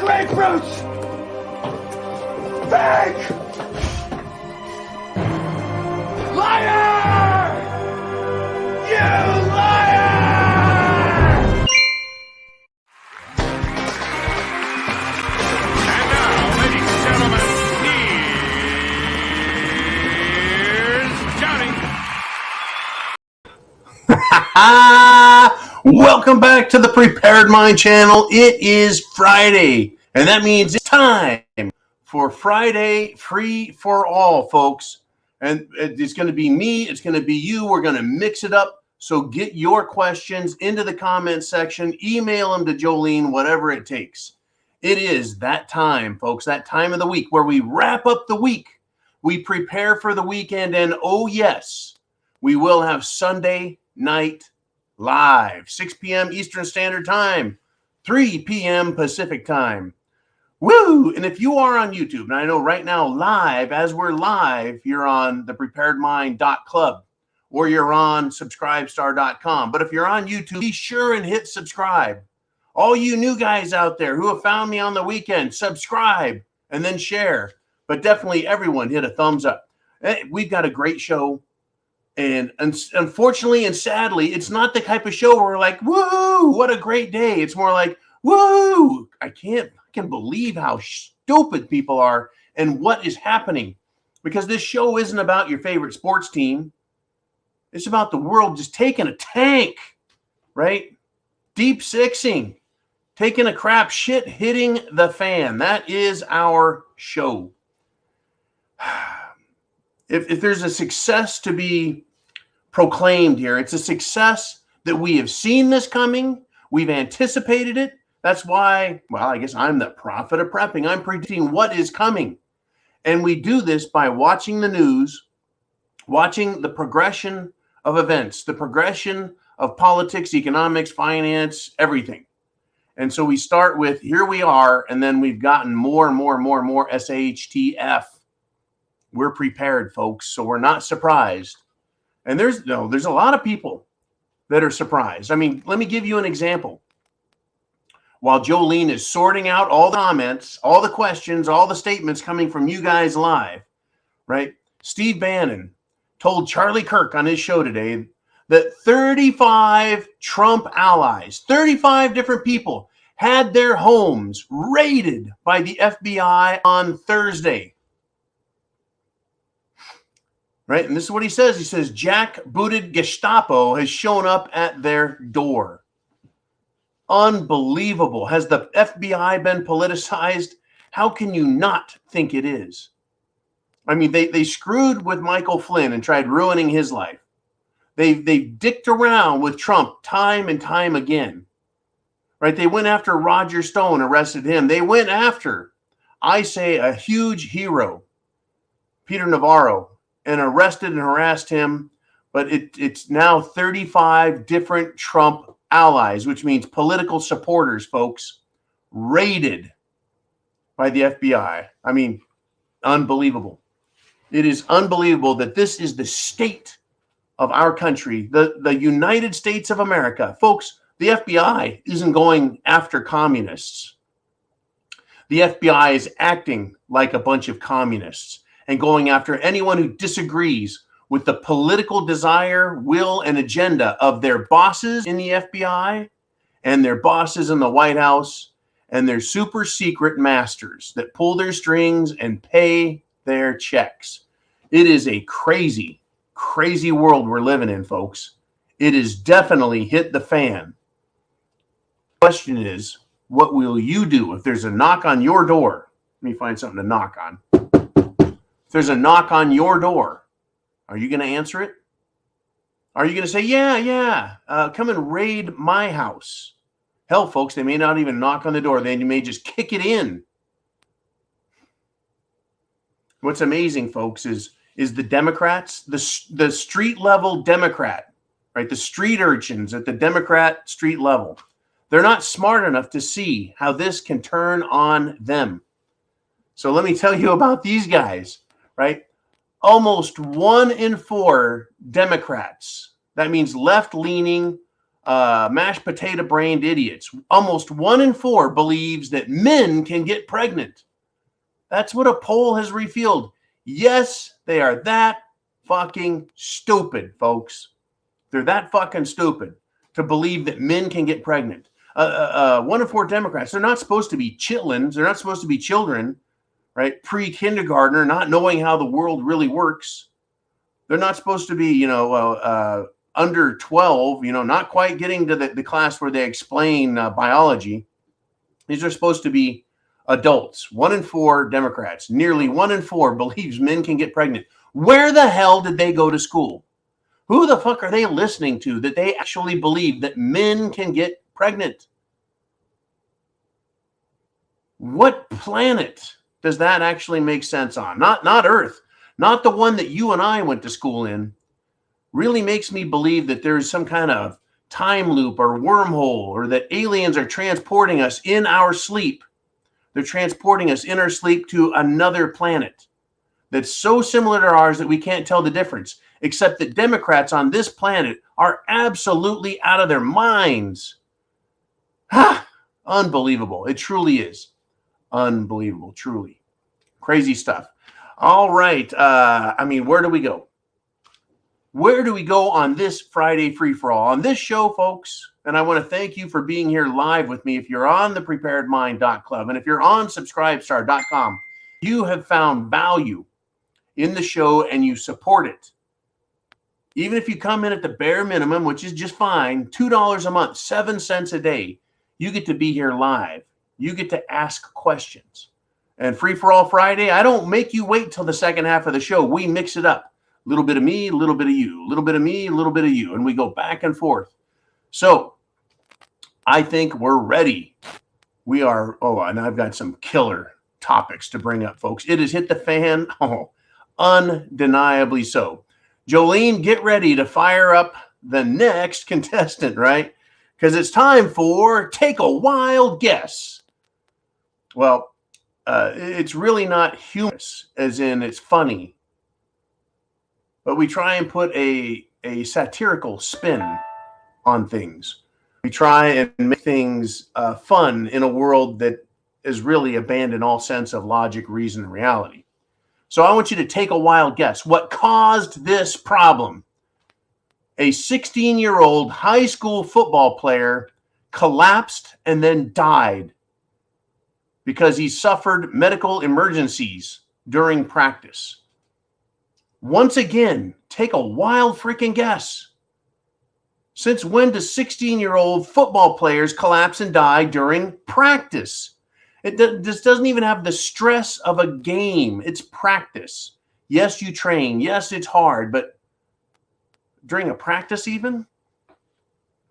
grapefruits! Fake! Liar! You liar! And now, ladies and gentlemen, here's Johnny. Welcome back to the Prepared Mind channel. It is Friday, and that means it's time for Friday Free for All, folks. And it's going to be me, it's going to be you. We're going to mix it up. So get your questions into the comment section, email them to Jolene, whatever it takes. It is that time, folks, that time of the week where we wrap up the week. We prepare for the weekend, and oh yes, we will have Sunday night live, 6 p.m. Eastern Standard Time, 3 p.m. Pacific Time. Woo! And if you are on YouTube, and I know right now live, as we're live, you're on thepreparedmind.club or you're on subscribestar.com. But if you're on YouTube, be sure and hit subscribe. All you new guys out there who have found me on the weekend, subscribe and then share. But definitely everyone hit a thumbs up. We've got a great show. And unfortunately and sadly, it's not the type of show where we're like, woo, what a great day. It's more like, woo, I can believe how stupid people are and what is happening. Because this show isn't about your favorite sports team. It's about the world just taking a tank, right? Deep sixing, taking a crap, shit hitting the fan. That is our show. If there's a success to be proclaimed here, it's a success that we have seen this coming. We've anticipated it. That's why, well, I guess I'm the prophet of prepping. I'm predicting what is coming. And we do this by watching the news, watching the progression of events, the progression of politics, economics, finance, everything. And so we start with, here we are, and then we've gotten more and more SHTF. We're prepared, folks, so we're not surprised. And there's a lot of people that are surprised. I mean, let me give you an example. While Jolene is sorting out all the comments, all the questions, all the statements coming from you guys live, right? Steve Bannon told Charlie Kirk on his show today that 35 Trump allies, 35 different people had their homes raided by the FBI on Thursday. Right? And this is what he says. He says, jackbooted Gestapo has shown up at their door. Unbelievable. Has the FBI been politicized? How can you not think it is? I mean, they screwed with Michael Flynn and tried ruining his life. They've dicked around with Trump time and time again. Right? They went after Roger Stone, arrested him. They went after, I say, a huge hero, Peter Navarro, and arrested and harassed him. But it's now 35 different Trump allies, which means political supporters, folks, raided by the FBI. I mean, unbelievable. It is unbelievable that this is the state of our country, the United States of America. Folks, the FBI isn't going after communists. The FBI is acting like a bunch of communists and going after anyone who disagrees with the political desire, will, and agenda of their bosses in the FBI and their bosses in the White House and their super secret masters that pull their strings and pay their checks. It is a crazy, crazy world we're living in, folks. It has definitely hit the fan. The question is, what will you do if there's a knock on your door? Let me find something to knock on. If there's a knock on your door, are you going to answer it? Are you going to say, yeah, come and raid my house? Hell, folks, they may not even knock on the door. They may just kick it in. What's amazing, folks, is the Democrats, the street level Democrat, right? The street urchins at the Democrat street level. They're not smart enough to see how this can turn on them. So let me tell you about these guys, right? Almost 1 in 4 Democrats, that means left-leaning mashed potato brained idiots. Almost 1 in 4 believes that men can get pregnant. That's what a poll has revealed. Yes, they are that fucking stupid, folks. They're that fucking stupid to believe that men can get pregnant. 1 in 4 Democrats, they're not supposed to be chitlins. They're not supposed to be children, right? Pre-kindergartner, not knowing how the world really works. They're not supposed to be, under 12, not quite getting to the class where they explain biology. These are supposed to be adults. 1 in 4 Democrats, nearly 1 in 4 believes men can get pregnant. Where the hell did they go to school? Who the fuck are they listening to that they actually believe that men can get pregnant? What planet does that actually make sense on? Not Earth, not the one that you and I went to school in. Really makes me believe that there's some kind of time loop or wormhole, or that aliens are transporting us in our sleep. They're transporting us in our sleep to another planet that's so similar to ours that we can't tell the difference, except that Democrats on this planet are absolutely out of their minds. Unbelievable. It truly is. Unbelievable. Truly. Crazy stuff. All right. Where do we go? Where do we go on this Friday free-for-all? On this show, folks, and I want to thank you for being here live with me. If you're on thepreparedmind.club and if you're on subscribestar.com, you have found value in the show and you support it. Even if you come in at the bare minimum, which is just fine, $2 a month, 7 cents a day, you get to be here live. You get to ask questions. And Free-for-All Friday, I don't make you wait till the second half of the show. We mix it up. A little bit of me, a little bit of you, a little bit of me, a little bit of you, and we go back and forth. So I think we're ready. We are, and I've got some killer topics to bring up, folks. It has hit the fan, undeniably so. Jolene, get ready to fire up the next contestant, right? Because it's time for Take a Wild Guess. Well, it's really not humorous, as in it's funny. But we try and put a satirical spin on things. We try and make things fun in a world that is really abandoned all sense of logic, reason, and reality. So I want you to take a wild guess. What caused this problem? A 16-year-old high school football player collapsed and then died because he suffered medical emergencies during practice. Once again, take a wild freaking guess. Since when do 16-year-old football players collapse and die during practice? This doesn't even have the stress of a game. It's practice. Yes, you train. Yes, it's hard, but during a practice even?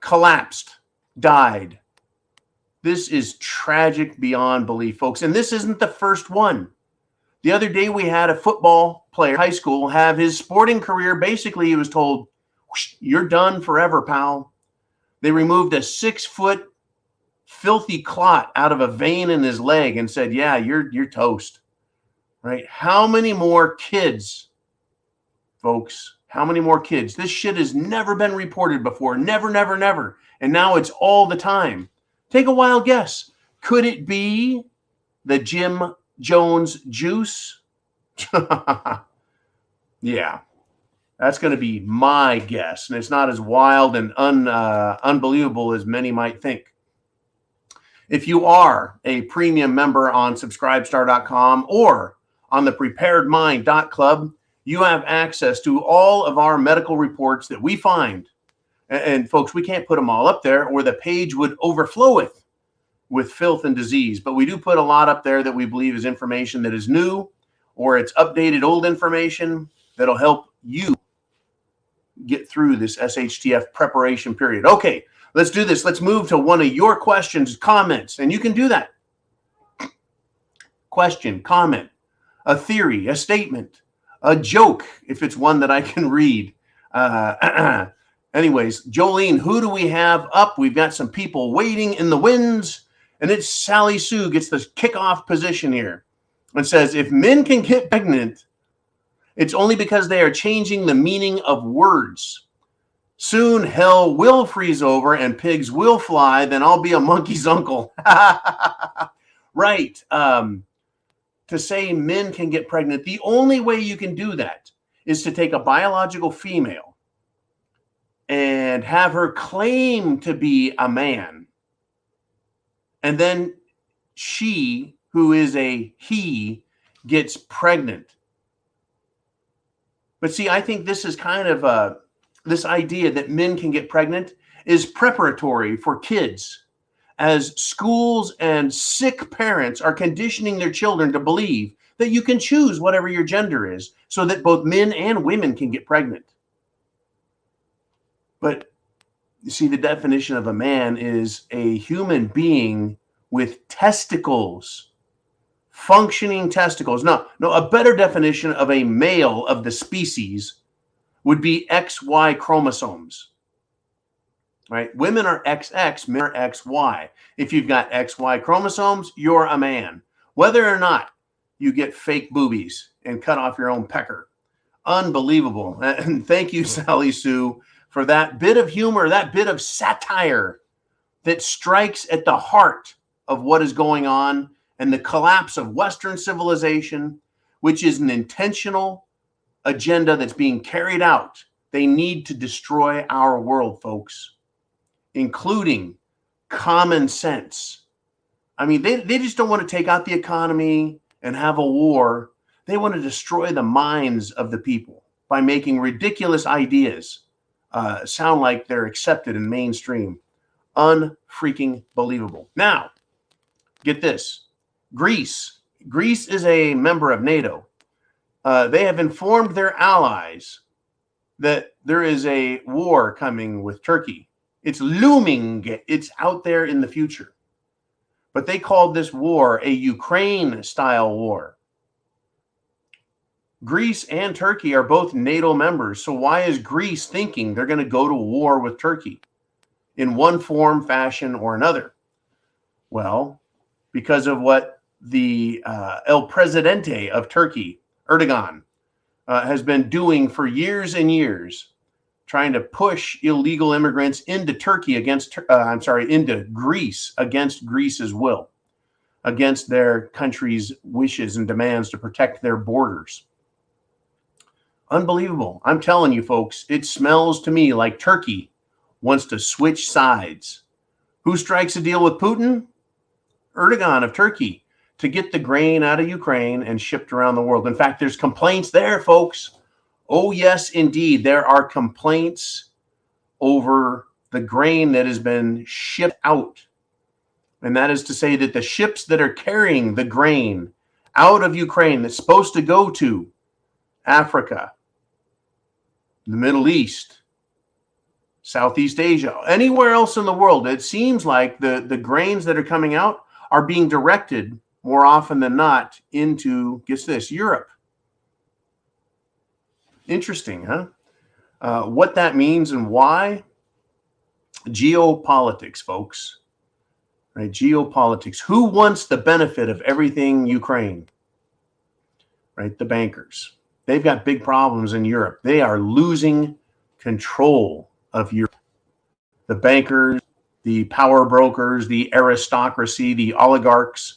Collapsed, died. This is tragic beyond belief, folks. And this isn't the first one. The other day we had a football player, high school, have his sporting career. Basically, he was told, you're done forever, pal. They removed a 6-foot filthy clot out of a vein in his leg and said, yeah, you're toast. Right? How many more kids, folks? How many more kids? This shit has never been reported before. Never, never, never. And now it's all the time. Take a wild guess. Could it be the Jim Jones juice? Yeah, that's going to be my guess. And it's not as wild and unbelievable as many might think. If you are a premium member on subscribestar.com or on the preparedmind.club, you have access to all of our medical reports that we find. And folks, we can't put them all up there or the page would overflow with filth and disease. But we do put a lot up there that we believe is information that is new or it's updated old information that'll help you get through this SHTF preparation period. Okay, let's do this. Let's move to one of your questions, comments, and you can do that. Question, comment, a theory, a statement, a joke, if it's one that I can read. Anyways, Jolene, who do we have up? We've got some people waiting in the wings, and it's Sally Sue gets the kickoff position here and says, if men can get pregnant, it's only because they are changing the meaning of words. Soon hell will freeze over and pigs will fly, then I'll be a monkey's uncle. Right. To say men can get pregnant, the only way you can do that is to take a biological female and have her claim to be a man. And then she, who is a he, gets pregnant. But see, I think this is kind of this idea that men can get pregnant is preparatory for kids, as schools and sick parents are conditioning their children to believe that you can choose whatever your gender is so that both men and women can get pregnant. But you see, the definition of a man is a human being with testicles, functioning testicles. No, a better definition of a male of the species would be XY chromosomes. Right? Women are XX, men are XY. If you've got XY chromosomes, you're a man. Whether or not you get fake boobies and cut off your own pecker. Unbelievable. And thank you, Sally Sue, for that bit of humor, that bit of satire that strikes at the heart of what is going on and the collapse of Western civilization, which is an intentional agenda that's being carried out. They need to destroy our world, folks, including common sense. I mean, they just don't want to take out the economy and have a war. They want to destroy the minds of the people by making ridiculous ideas sound like they're accepted in mainstream. Unfreaking believable. Now, get this. Greece is a member of NATO. They have informed their allies that there is a war coming with Turkey. It's looming. It's out there in the future. But they called this war a Ukraine-style war. Greece and Turkey are both NATO members. So why is Greece thinking they're going to go to war with Turkey in one form, fashion, or another? Well, because of what the El Presidente of Turkey, Erdogan, has been doing for years and years, trying to push illegal immigrants into into Greece against Greece's will, against their country's wishes and demands to protect their borders. Unbelievable. I'm telling you, folks, it smells to me like Turkey wants to switch sides. Who strikes a deal with Putin? Erdogan of Turkey, to get the grain out of Ukraine and shipped around the world. In fact, there's complaints there, folks. Oh, yes, indeed. There are complaints over the grain that has been shipped out. And that is to say that the ships that are carrying the grain out of Ukraine that's supposed to go to Africa, the Middle East, Southeast Asia, anywhere else in the world, it seems like the grains that are coming out are being directed more often than not into, guess this, Europe. Interesting, huh? What that means and why? Geopolitics, folks. Right? Geopolitics. Who wants the benefit of everything Ukraine? Right? The bankers. They've got big problems in Europe. They are losing control of Europe. The bankers, the power brokers, the aristocracy, the oligarchs,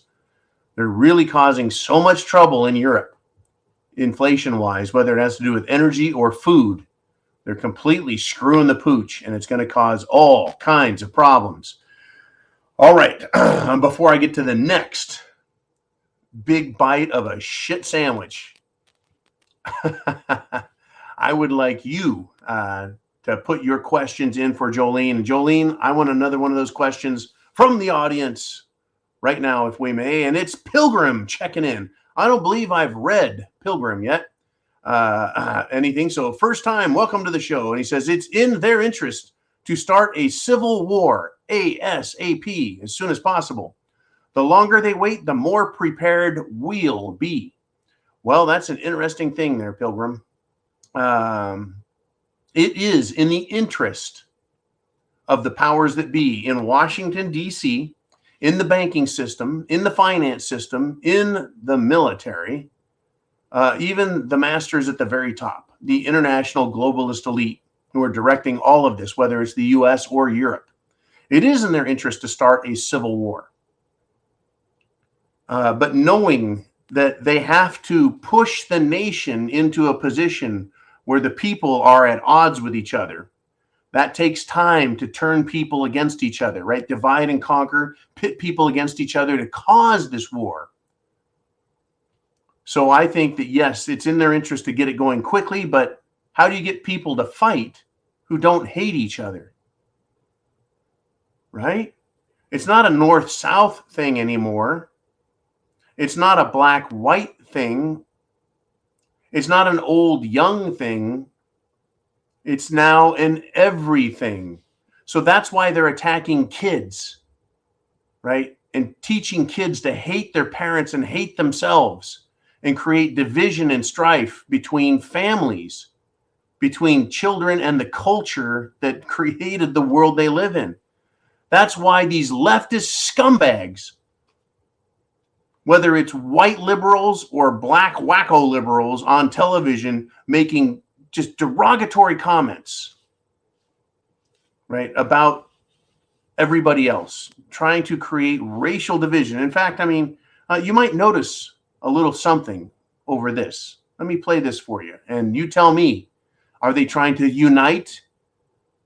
they're really causing so much trouble in Europe, inflation-wise, whether it has to do with energy or food. They're completely screwing the pooch, and it's going to cause all kinds of problems. All right, before I get to the next big bite of a shit sandwich, I would like you to put your questions in for Jolene. And Jolene, I want another one of those questions from the audience right now, if we may. And it's Pilgrim checking in. I don't believe I've read Pilgrim yet. Anything. So first time, welcome to the show. And he says, it's in their interest to start a civil war ASAP, as soon as possible. The longer they wait, the more prepared we'll be. Well, that's an interesting thing there, Pilgrim. It is in the interest of the powers that be in Washington, D.C., in the banking system, in the finance system, in the military, even the masters at the very top, the international globalist elite. who are directing all of this, whether it's the US or Europe. It is in their interest to start a civil war. But knowing that they have to push the nation into a position where the people are at odds with each other, that takes time to turn people against each other, right? Divide and conquer, pit people against each other to cause this war. So I think that, yes, it's in their interest to get it going quickly, but how do you get people to fight who don't hate each other? Right? It's not a north-south thing anymore. It's not a black-white thing. It's not an old-young thing. It's now an everything. So that's why they're attacking kids, right? And teaching kids to hate their parents and hate themselves and create division and strife between families, between children and the culture that created the world they live in. That's why these leftist scumbags, whether it's white liberals or black wacko liberals on television making just derogatory comments, right, about everybody else, trying to create racial division. In fact, I mean, you might notice a little something over this. Let me play this for you, and you tell me, are they trying to unite,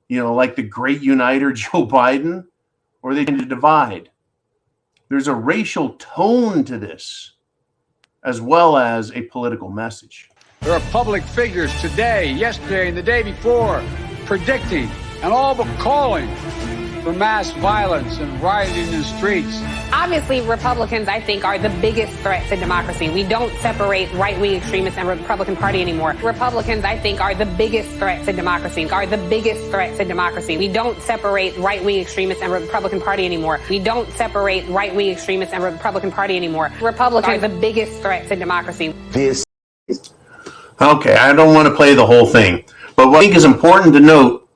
like the great uniter Joe Biden, or are they trying to divide? There's a racial tone to this, as well as a political message. There are public figures today, yesterday, and the day before predicting and all but calling for mass violence and rioting in the streets. Obviously, Republicans, I think, are the biggest threat to democracy. We don't separate right-wing extremists and Republican Party anymore. Republicans, I think, are the biggest threat to democracy. We don't separate right-wing extremists and Republican Party anymore. Republicans are the biggest threat to democracy. Okay, I don't want to play the whole thing, but what I think is important to note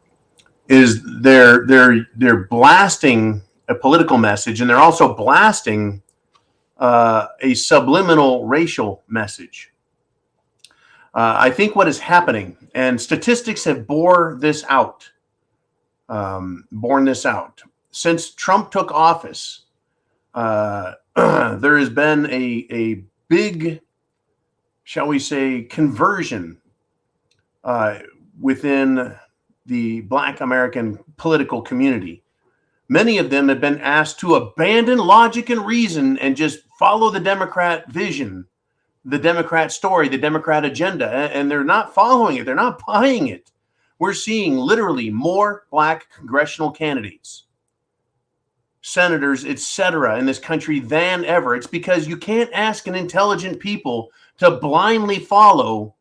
is they're blasting a political message, and they're also blasting a subliminal racial message. I think what is happening, and statistics have borne this out. Since Trump took office, there has been a big, shall we say, conversion within the Black American political community. Many of them have been asked to abandon logic and reason and just follow the Democrat vision, the Democrat story, the Democrat agenda, and they're not following it. They're not buying it. We're seeing literally more Black congressional candidates, senators, etc., in this country than ever. It's because you can't ask an intelligent people to blindly follow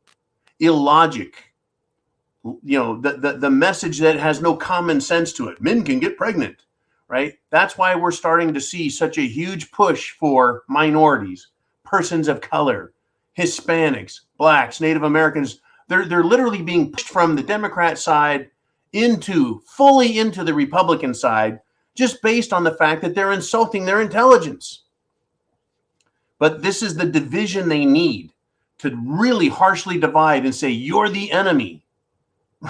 illogic. The message that has no common sense to it. Men can get pregnant, right? That's why we're starting to see such a huge push for minorities, persons of color, Hispanics, Blacks, Native Americans. They're literally being pushed from the Democrat side fully into the Republican side, just based on the fact that they're insulting their intelligence. But this is the division they need to really harshly divide and say, you're the enemy.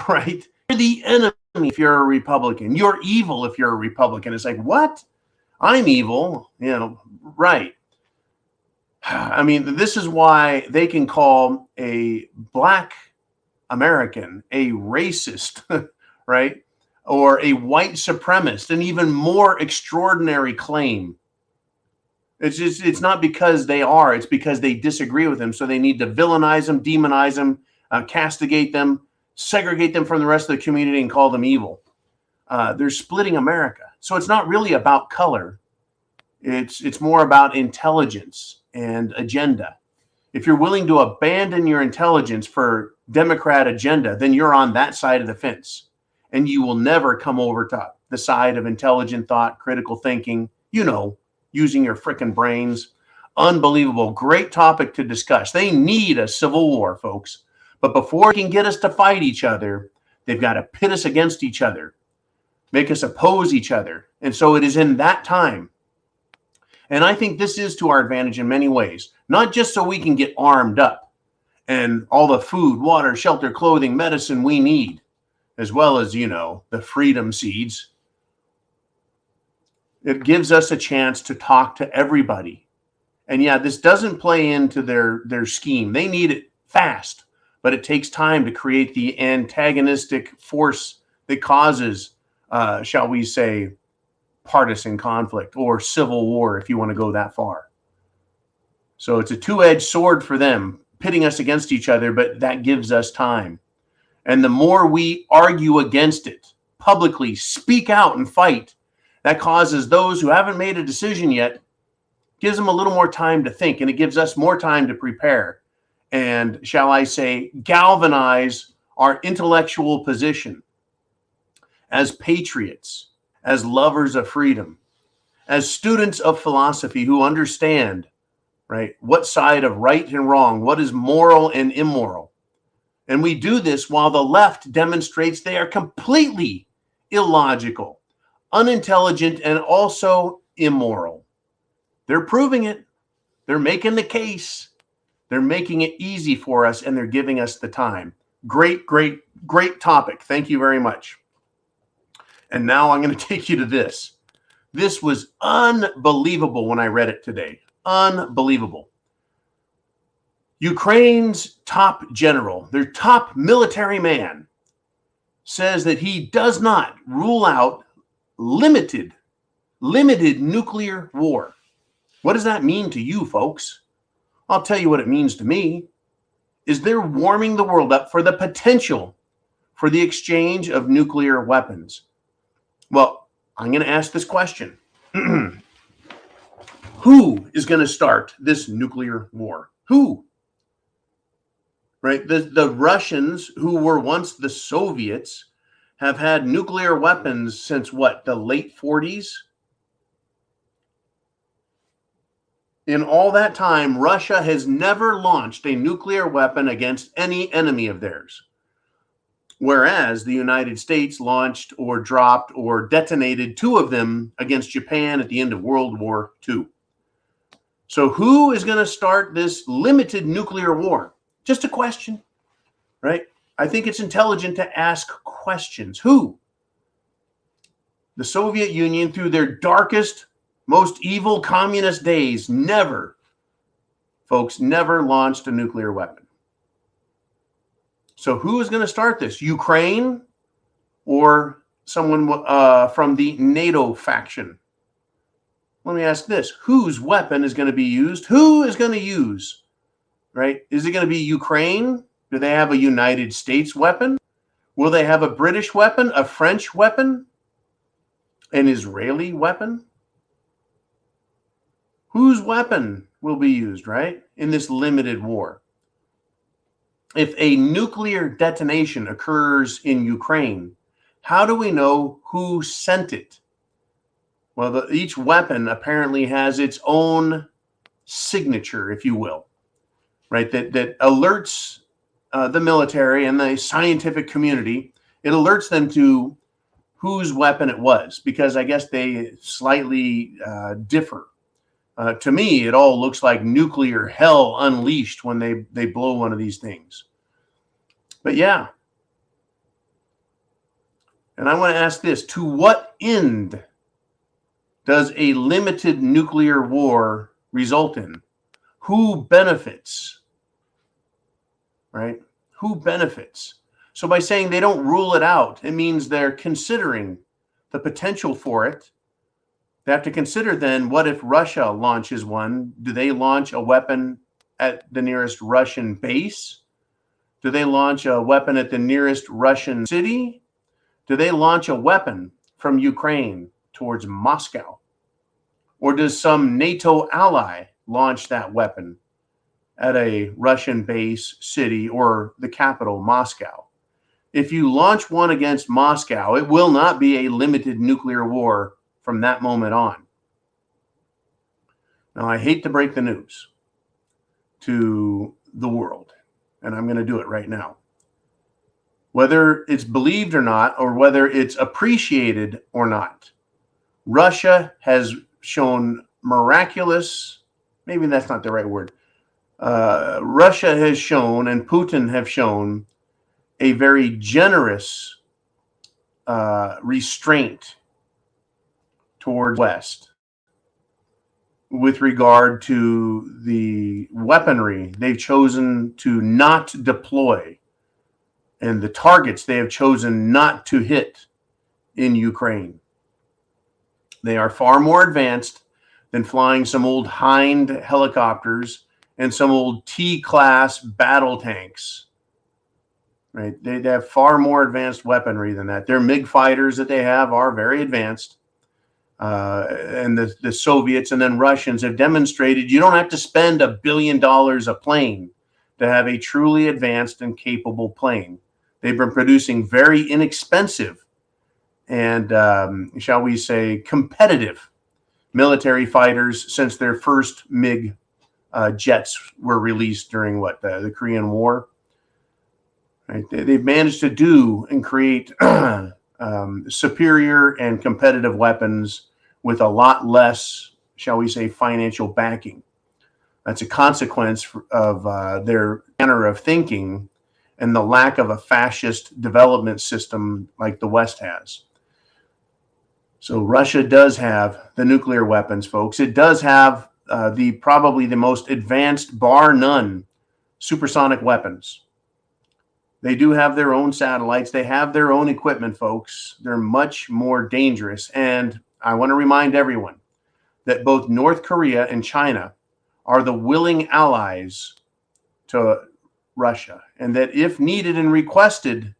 Right? You're the enemy if you're a Republican. You're evil if you're a Republican. It's like, what? I'm evil? Right. I mean, this is why they can call a Black American a racist, right? Or a white supremacist, an even more extraordinary claim. It's not because they are, it's because they disagree with them. So they need to villainize them, demonize them, castigate them, segregate them from the rest of the community and call them evil. They're splitting America. So it's not really about color. It's more about intelligence and agenda. If you're willing to abandon your intelligence for Democrat agenda, then you're on that side of the fence. And you will never come over to the side of intelligent thought, critical thinking, using your frickin' brains. Unbelievable. Great topic to discuss. They need a civil war, folks. But before they can get us to fight each other, they've got to pit us against each other, make us oppose each other. And so it is in that time. And I think this is to our advantage in many ways, not just so we can get armed up and all the food, water, shelter, clothing, medicine we need. as well as, the freedom seeds. It gives us a chance to talk to everybody. And yeah, this doesn't play into their scheme. They need it fast, but it takes time to create the antagonistic force that causes, shall we say, partisan conflict or civil war, if you want to go that far. So it's a two-edged sword for them, pitting us against each other, but that gives us time. And the more we argue against it, publicly speak out and fight, that causes those who haven't made a decision yet, gives them a little more time to think, and it gives us more time to prepare and, shall I say, galvanize our intellectual position as patriots, as lovers of freedom, as students of philosophy who understand, right, what side of right and wrong, what is moral and immoral. And we do this while the left demonstrates they are completely illogical, unintelligent, and also immoral. They're proving it. They're making the case. They're making it easy for us, and they're giving us the time. Great, great, great topic. Thank you very much. And now I'm going to take you to this. This was unbelievable when I read it today. Unbelievable. Ukraine's top general, their top military man, says that he does not rule out limited nuclear war. What does that mean to you, folks? I'll tell you what it means to me. Is they're warming the world up for the potential for the exchange of nuclear weapons. Well, I'm going to ask this question. Who is going to start this nuclear war? Who? Right? The Russians, who were once the Soviets, have had nuclear weapons since what? The late 40s? In all that time, Russia has never launched a nuclear weapon against any enemy of theirs. Whereas the United States launched or dropped or detonated 2 of them against Japan at the end of World War II. So who is going to start this limited nuclear war? Just a question, right? I think it's intelligent to ask questions. Who? The Soviet Union, through their darkest, most evil communist days, never launched a nuclear weapon. So who is going to start this? Ukraine or someone from the NATO faction? Let me ask this. Whose weapon is going to be used? Who is going to use, right? Is it going to be Ukraine? Do they have a United States weapon? Will they have a British weapon, a French weapon, an Israeli weapon? Whose weapon will be used, right, in this limited war? If a nuclear detonation occurs in Ukraine, how do we know who sent it? Well, each weapon apparently has its own signature, if you will, right, that alerts the military and the scientific community. It alerts them to whose weapon it was, because I guess they slightly differ. To me, it all looks like nuclear hell unleashed when they blow one of these things. But yeah. And I want to ask this. To what end does a limited nuclear war result in? Who benefits? Right? Who benefits? So by saying they don't rule it out, it means they're considering the potential for it. They have to consider then, what if Russia launches one? Do they launch a weapon at the nearest Russian base? Do they launch a weapon at the nearest Russian city? Do they launch a weapon from Ukraine towards Moscow? Or does some NATO ally launch that weapon at a Russian base, city, or the capital, Moscow? If you launch one against Moscow, it will not be a limited nuclear war from that moment on. Now, I hate to break the news to the world, and I'm going to do it right now. Whether it's believed or not, or whether it's appreciated or not, Russia has shown miraculous, maybe that's not the right word. Russia has shown, and Putin have shown, a very generous restraint towards West with regard to the weaponry they've chosen to not deploy and the targets they have chosen not to hit in Ukraine. They are far more advanced than flying some old Hind helicopters and some old T-class battle tanks. Right? They have far more advanced weaponry than that. Their MiG fighters that they have are very advanced. And the Soviets and then Russians have demonstrated you don't have to spend $1 billion a plane to have a truly advanced and capable plane. They've been producing very inexpensive and, shall we say, competitive military fighters since their first MiG jets were released during the Korean War. Right? They've managed to do and create superior and competitive weapons with a lot less, shall we say, financial backing. That's a consequence of their manner of thinking and the lack of a fascist development system like the West has. So Russia does have the nuclear weapons, folks. It does have probably the most advanced, bar none, supersonic weapons. They do have their own satellites. They have their own equipment, folks. They're much more dangerous. And I want to remind everyone that both North Korea and China are the willing allies to Russia. And that if needed and requested,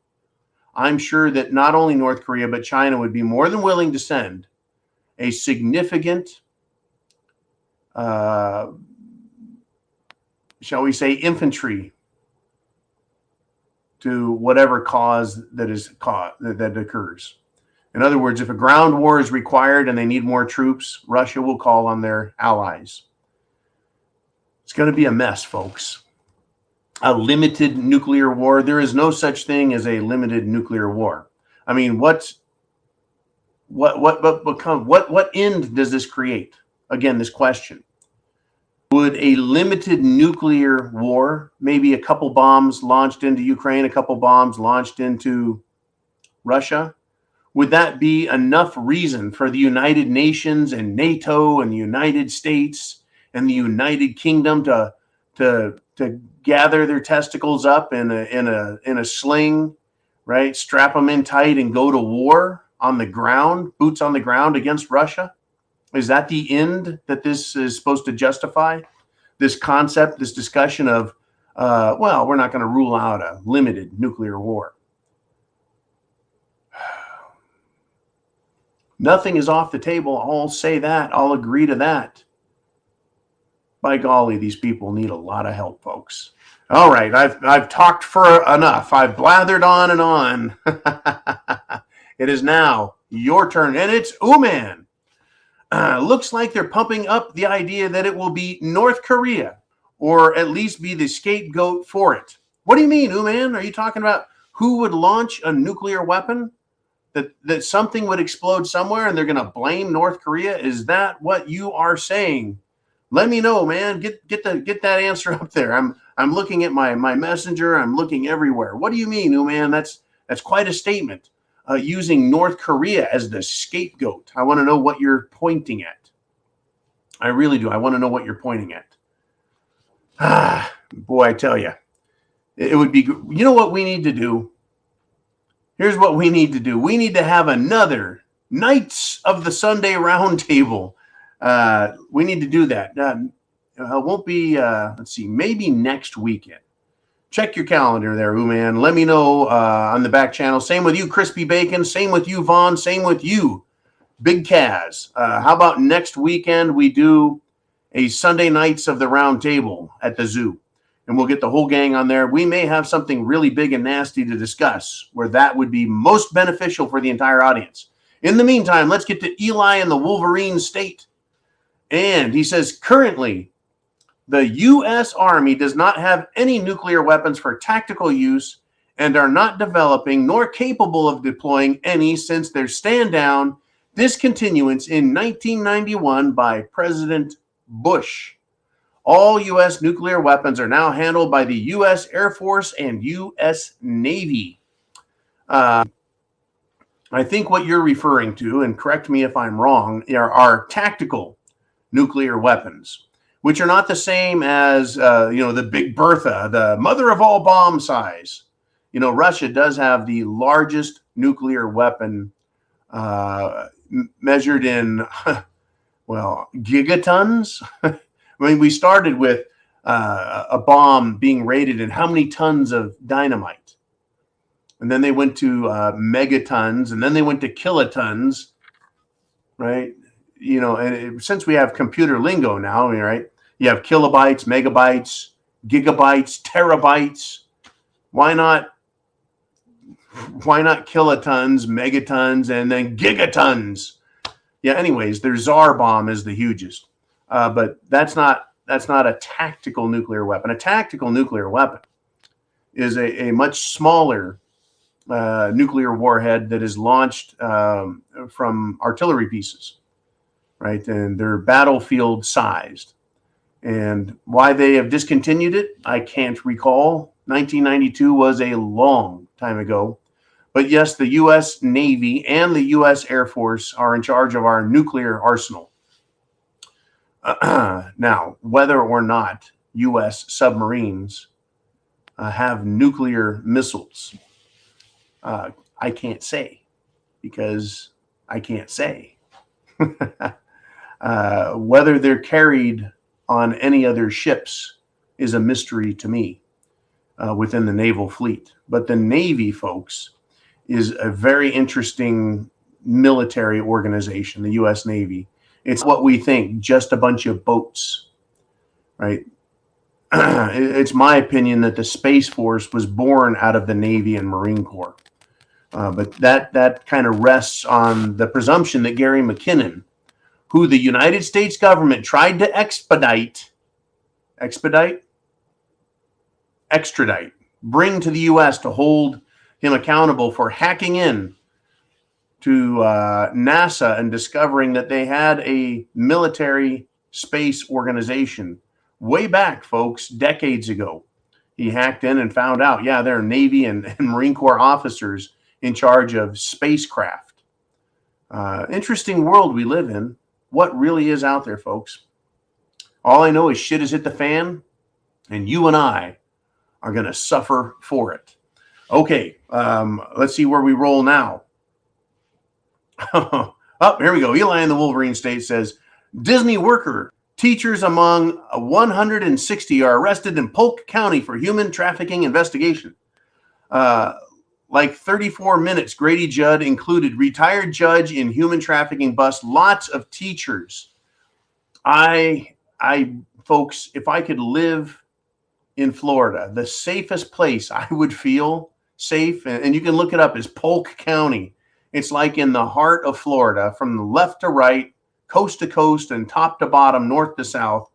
I'm sure that not only North Korea, but China would be more than willing to send a significant, shall we say, infantry to whatever cause that occurs. In other words, if a ground war is required and they need more troops, Russia will call on their allies. It's going to be a mess, folks. A limited nuclear war. There is no such thing as a limited nuclear war. I mean, what end does this create? Again, this question. Would a limited nuclear war, maybe a couple bombs launched into Ukraine, a couple bombs launched into Russia, would that be enough reason for the United Nations and NATO and the United States and the United Kingdom to gather their testicles up in a sling, right? Strap them in tight and go to war on the ground, boots on the ground against Russia? Is that the end that this is supposed to justify? This concept, this discussion of, well, we're not going to rule out a limited nuclear war. Nothing is off the table. I'll say that. I'll agree to that. By golly, these people need a lot of help, folks. All right, I've talked for enough. I've blathered on and on. It is now your turn, and it's Uman. Looks like they're pumping up the idea that it will be North Korea, or at least be the scapegoat for it. What do you mean, Uman? Are you talking about who would launch a nuclear weapon? That something would explode somewhere and they're going to blame North Korea? Is that what you are saying? Let me know, man. Get that answer up there. I'm looking at my messenger. I'm looking everywhere. What do you mean, Uman? That's quite a statement. Using North Korea as the scapegoat. I want to know what you're pointing at. I really do. I want to know what you're pointing at. Boy, I tell you, it would be, you know what we need to do? Here's what we need to do. We need to have another Knights of the Sunday Roundtable. We need to do that. It won't be, let's see, maybe next weekend. Check your calendar there, Uman. Let me know on the back channel. Same with you, Crispy Bacon. Same with you, Vaughn. Same with you, Big Kaz. How about next weekend we do a Sunday Knights of the Round Table at the zoo? And we'll get the whole gang on there. We may have something really big and nasty to discuss where that would be most beneficial for the entire audience. In the meantime, let's get to Eli in the Wolverine state. And he says, currently, the U.S. Army does not have any nuclear weapons for tactical use and are not developing nor capable of deploying any since their stand-down discontinuance in 1991 by President Bush. All U.S. nuclear weapons are now handled by the U.S. Air Force and U.S. Navy. I think what you're referring to, and correct me if I'm wrong, are tactical nuclear weapons, which are not the same as, the Big Bertha, the mother of all bomb size. Russia does have the largest nuclear weapon measured in, gigatons. I mean, we started with a bomb being rated in how many tons of dynamite. And then they went to megatons, and then they went to kilotons, right? Since we have computer lingo now, right? You have kilobytes, megabytes, gigabytes, terabytes. Why not kilotons, megatons, and then gigatons? Yeah. Anyways, their Tsar bomb is the hugest, but that's not a tactical nuclear weapon. A tactical nuclear weapon is a much smaller nuclear warhead that is launched from artillery pieces, right? And they're battlefield sized. And why they have discontinued it, I can't recall. 1992 was a long time ago. But yes, the U.S. Navy and the U.S. Air Force are in charge of our nuclear arsenal. Now, whether or not U.S. submarines have nuclear missiles, I can't say, because I can't say. Whether they're carried on any other ships is a mystery to me within the naval fleet. But the Navy, folks, is a very interesting military organization, the U.S. Navy. It's what we think, just a bunch of boats, right? It's my opinion that the Space Force was born out of the Navy and Marine Corps. But that kind of rests on the presumption that Gary McKinnon, who the United States government tried to extradite, bring to the U.S. to hold him accountable for hacking in to NASA and discovering that they had a military space organization way back, folks, decades ago. He hacked in and found out, there are Navy and Marine Corps officers in charge of spacecraft. Interesting world we live in. What really is out there, folks? All I know is shit has hit the fan, and you and I are going to suffer for it. Okay, let's see where we roll now. Oh, here we go. Eli in the Wolverine State says, Disney worker, teachers among 160 are arrested in Polk County for human trafficking investigation. Like 34 minutes, Grady Judd included retired judge in human trafficking bust, lots of teachers. Folks, if I could live in Florida, the safest place I would feel safe, and you can look it up, is Polk County. It's like in the heart of Florida, from the left to right, coast to coast, and top to bottom, north to south.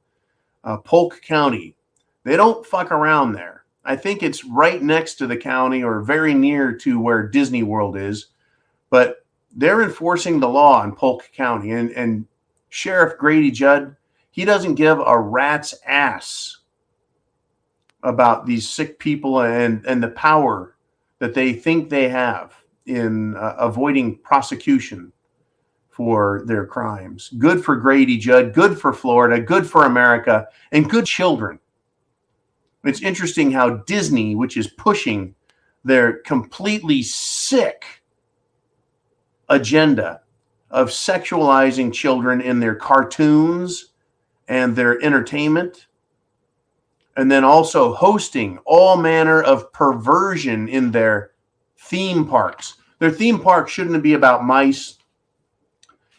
Polk County. They don't fuck around there. I think it's right next to the county or very near to where Disney World is, but they're enforcing the law in Polk County. And Sheriff Grady Judd, he doesn't give a rat's ass about these sick people and the power that they think they have in avoiding prosecution for their crimes. Good for Grady Judd, good for Florida, good for America, and good children. It's interesting how Disney, which is pushing their completely sick agenda of sexualizing children in their cartoons and their entertainment, and then also hosting all manner of perversion in their theme parks. Their theme park shouldn't be about mice,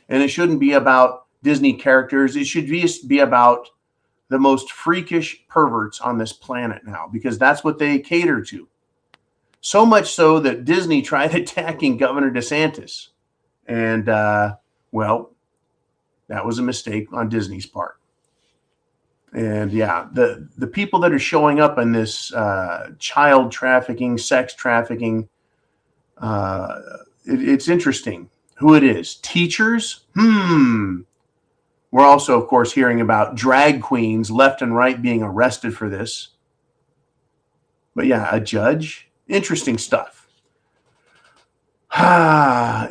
and it shouldn't be about Disney characters. It should just be about the most freakish perverts on this planet now, because that's what they cater to. So much so that Disney tried attacking Governor DeSantis. And, that was a mistake on Disney's part. And the people that are showing up in this child trafficking, sex trafficking, it's interesting who it is. Teachers? We're also, of course, hearing about drag queens left and right being arrested for this. But a judge. Interesting stuff.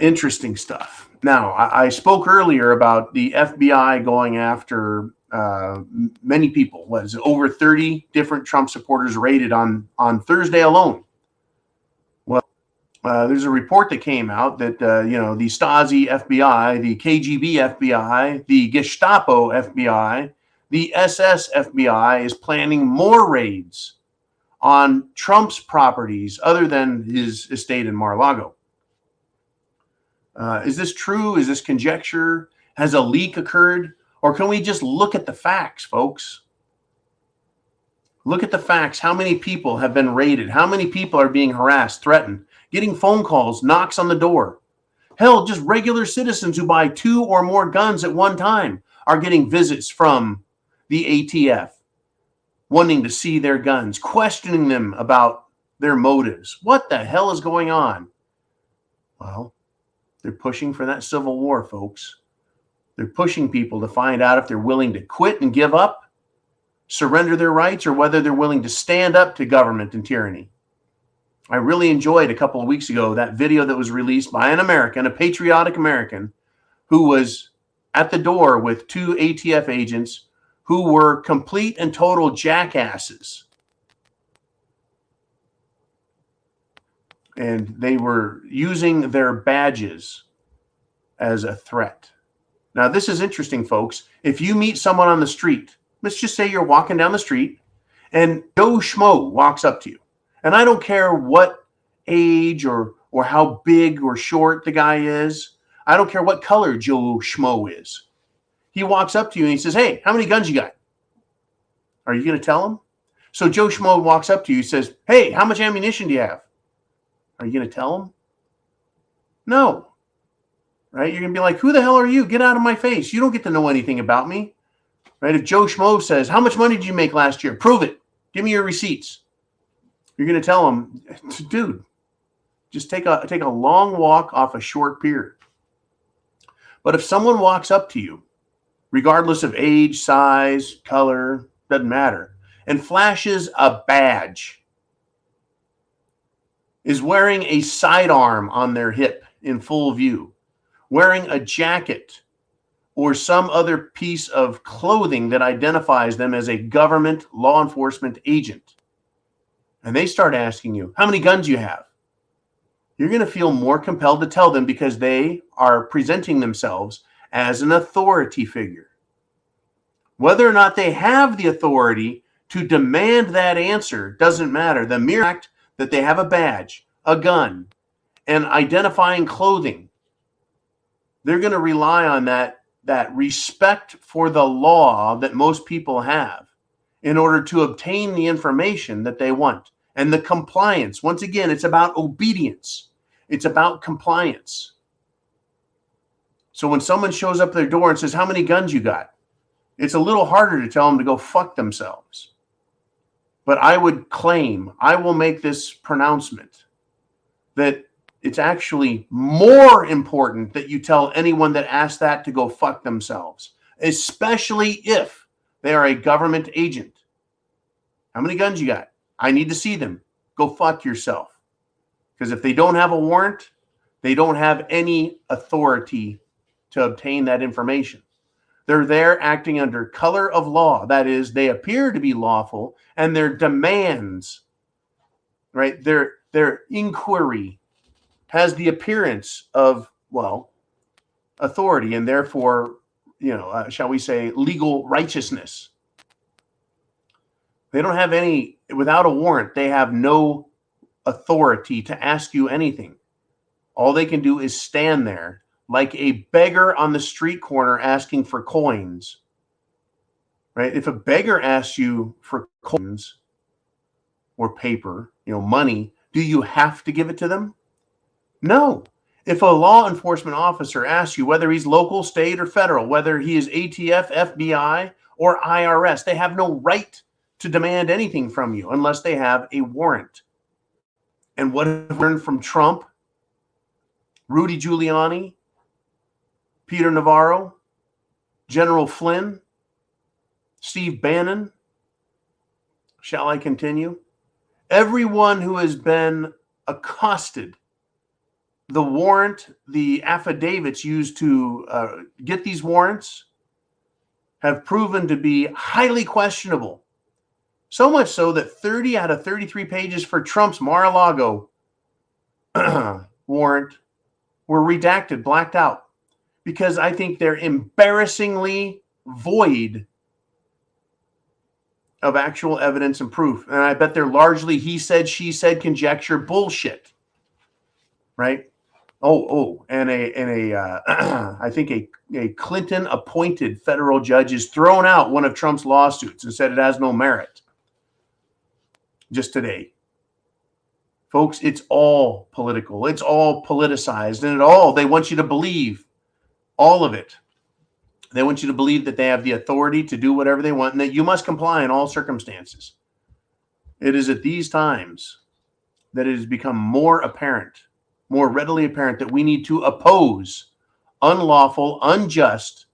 Interesting stuff. Now, I spoke earlier about the FBI going after many people. What is it? Over 30 different Trump supporters raided on Thursday alone. Well, there's a report that came out that, the Stasi FBI, the KGB FBI, the Gestapo FBI, the SS FBI is planning more raids on Trump's properties other than his estate in Mar-a-Lago. Is this true? Is this conjecture? Has a leak occurred? Or can we just look at the facts, folks? Look at the facts. How many people have been raided? How many people are being harassed, threatened, getting phone calls, knocks on the door? Hell, just regular citizens who buy 2 or more guns at one time are getting visits from the ATF, wanting to see their guns, questioning them about their motives. What the hell is going on? Well, they're pushing for that civil war, folks. They're pushing people to find out if they're willing to quit and give up, surrender their rights, or whether they're willing to stand up to government and tyranny. I really enjoyed a couple of weeks ago that video that was released by an American, a patriotic American, who was at the door with 2 ATF agents who were complete and total jackasses. And they were using their badges as a threat. Now, this is interesting, folks. If you meet someone on the street, let's just say you're walking down the street and Joe Schmo walks up to you. And I don't care what age or how big or short the guy is. I don't care what color Joe Schmo is. He walks up to you and he says, "Hey, how many guns you got?" Are you going to tell him? So Joe Schmo walks up to you and says, "Hey, how much ammunition do you have?" Are you going to tell him? No. Right? You're going to be like, "Who the hell are you? Get out of my face. You don't get to know anything about me." Right? If Joe Schmo says, "How much money did you make last year? Prove it. Give me your receipts." You're going to tell him, "Dude, just take a long walk off a short pier." But if someone walks up to you, regardless of age, size, color, doesn't matter, and flashes a badge, is wearing a sidearm on their hip in full view, wearing a jacket or some other piece of clothing that identifies them as a government law enforcement agent, and they start asking you, "How many guns you have?" You're going to feel more compelled to tell them because they are presenting themselves as an authority figure. Whether or not they have the authority to demand that answer doesn't matter. The mere fact that they have a badge, a gun, and identifying clothing, they're going to rely on that respect for the law that most people have in order to obtain the information that they want. And the compliance, once again, it's about obedience. It's about compliance. So when someone shows up at their door and says, "How many guns you got?" it's a little harder to tell them to go fuck themselves. But I would claim, I will make this pronouncement, that it's actually more important that you tell anyone that asks that to go fuck themselves, especially if they are a government agent. "How many guns you got?" "I need to see them." Go fuck yourself. Because if they don't have a warrant, they don't have any authority to obtain that information. They're there acting under color of law. That is, they appear to be lawful, and their demands, right, their inquiry has the appearance of, well, authority, and therefore, shall we say, legal righteousness. They don't have any, without a warrant, they have no authority to ask you anything. All they can do is stand there like a beggar on the street corner asking for coins. Right? If a beggar asks you for coins or paper, money, do you have to give it to them? No. If a law enforcement officer asks you whether he's local, state, or federal, whether he is ATF, FBI, or IRS, they have no right to demand anything from you unless they have a warrant. And what have we learned from Trump, Rudy Giuliani, Peter Navarro, General Flynn, Steve Bannon? Shall I continue? Everyone who has been accosted the warrant, the affidavits used to get these warrants have proven to be highly questionable. So much so that 30 out of 33 pages for Trump's Mar-a-Lago warrant were redacted, blacked out, because I think they're embarrassingly void of actual evidence and proof. And I bet they're largely he said, she said, conjecture bullshit. Right? And I think a Clinton appointed federal judge has thrown out one of Trump's lawsuits and said it has no merit. Just today. Folks, it's all political. It's all politicized, and they want you to believe all of it. They want you to believe that they have the authority to do whatever they want and that you must comply in all circumstances. It is at these times that it has become more readily apparent that we need to oppose unlawful, unjust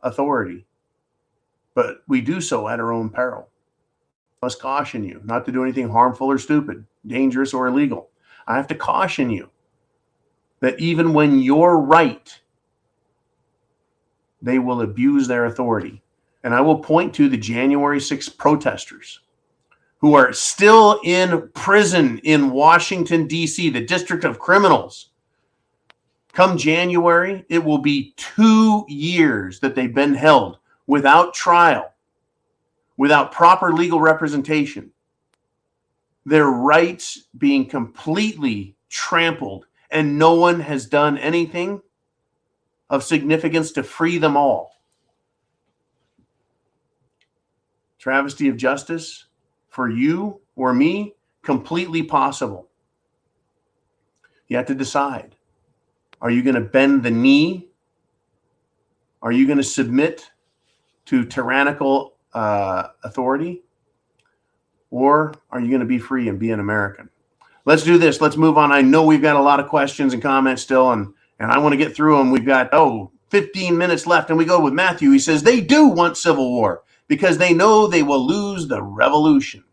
authority. But we do so at our own peril. I must caution you not to do anything harmful or stupid, dangerous or illegal. I have to caution you that even when you're right, they will abuse their authority. And I will point to the January 6th protesters who are still in prison in Washington, D.C., the District of Criminals. Come January, it will be 2 years that they've been held without trial, without proper legal representation, their rights being completely trampled, and no one has done anything of significance to free them all. Travesty of justice for you or me, completely possible. You have to decide. Are you going to bend the knee? Are you going to submit to tyrannical authority? Or are you going to be free and be an American? Let's do this. Let's move on. I know we've got a lot of questions and comments still, and I want to get through them. We've got, 15 minutes left, and we go with Matthew. He says they do want civil war because they know they will lose the revolution.